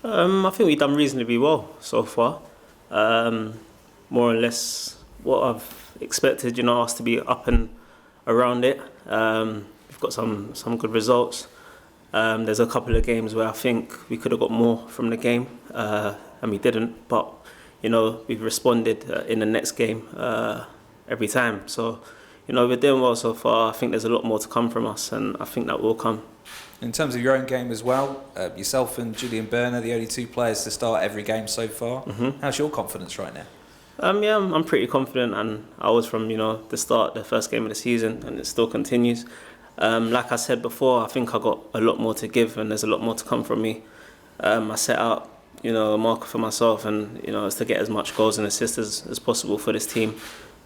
I think we've done reasonably well so far. More or less what I've expected, us to be up and around it. We've got some good results. There's a couple of games where I think we could have got more from the game, and we didn't. But we've responded in the next game every time. So we're doing well so far. I think there's a lot more to come from us, and I think that will come. In terms of your own game as well, yourself and Julian Berner, the only two players to start every game so far. Mm-hmm. How's your confidence right now? Yeah, I'm pretty confident, and I was from the start, the first game of the season, and it still continues. Like I said before, I think I got a lot more to give, and there's a lot more to come from me. I set out a marker for myself, and is to get as much goals and assists as possible for this team.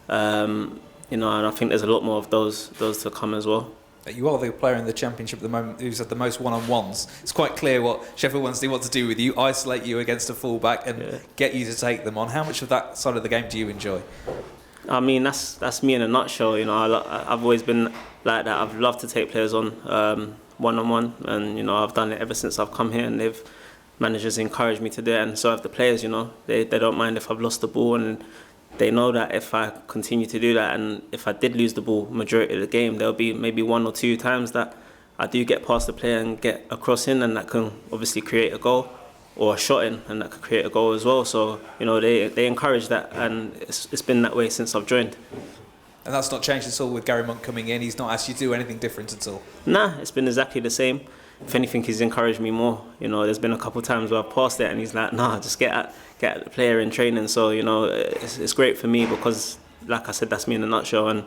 And I think there's a lot more of those to come as well. You are the player in the Championship at the moment who's had the most one-on-ones. It's quite clear what Sheffield Wednesday want to do with you, isolate you against a fullback and get you to take them on. How much of that side of the game do you enjoy? I mean, that's me in a nutshell. I've always been like that. I've loved to take players on one-on-one, and I've done it ever since I've come here, and managers encouraged me to do it, and so have the players. They don't mind if I've lost the ball, and they know that if I continue to do that, and if I did lose the ball majority of the game, there'll be maybe one or two times that I do get past the player and get a cross in, and that can obviously create a goal, or a shot in, and that could create a goal as well. So they encourage that, and it's been that way since I've joined. And that's not changed at all with Gary Monk coming in? He's not asked you to do anything different at all? Nah, it's been exactly the same. If anything, he's encouraged me more. There's been a couple of times where I've passed it and he's like, nah, just get at the player in training. So, it's great for me because, like I said, that's me in a nutshell. And,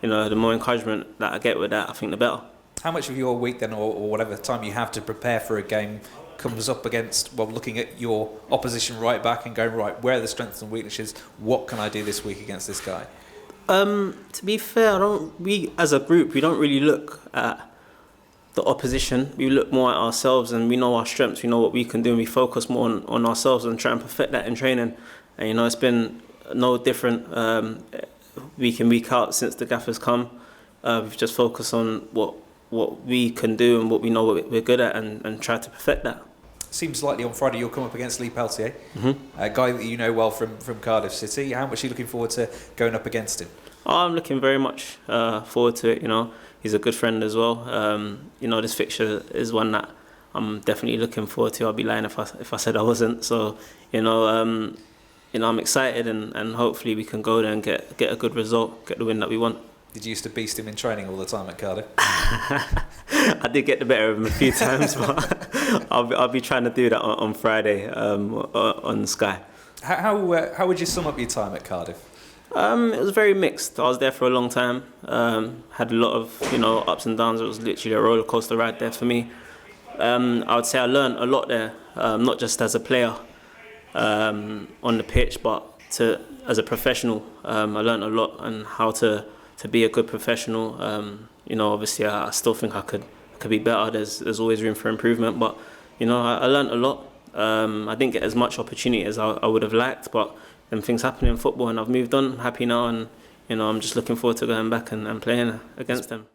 the more encouragement that I get with that, I think the better. How much of your week then, or whatever time you have to prepare for a game, comes up against, looking at your opposition right back and going, right, where are the strengths and weaknesses? What can I do this week against this guy? To be fair, we as a group, we don't really look at the opposition. We look more at ourselves, and we know our strengths, we know what we can do, and we focus more on ourselves and try and perfect that in training. And it's been no different week in, week out since the gaffer's come. We've just focused on what we can do and what we know we're good at, and try to perfect that. Seems likely on Friday you'll come up against Lee Peltier, a guy that you know well from Cardiff City. How much are you looking forward to going up against him? I'm looking very much forward to it. He's a good friend as well. This fixture is one that I'm definitely looking forward to. I'd be lying if I said I wasn't. So, I'm excited, and hopefully we can go there and get a good result, get the win that we want. Did you used to beast him in training all the time at Cardiff? I did get the better of him a few times, but I'll be trying to do that on Friday on Sky. How would you sum up your time at Cardiff? It was very mixed. I was there for a long time. Had a lot of ups and downs. It was literally a roller coaster ride there for me. I would say I learned a lot there, not just as a player on the pitch, but as a professional. I learned a lot on how to be a good professional. Obviously I still think I could be better. There's always room for improvement, but I learned a lot. I didn't get as much opportunity as I would have liked, but then things happen in football, and I've moved on. I'm happy now, and I'm just looking forward to going back and playing against them.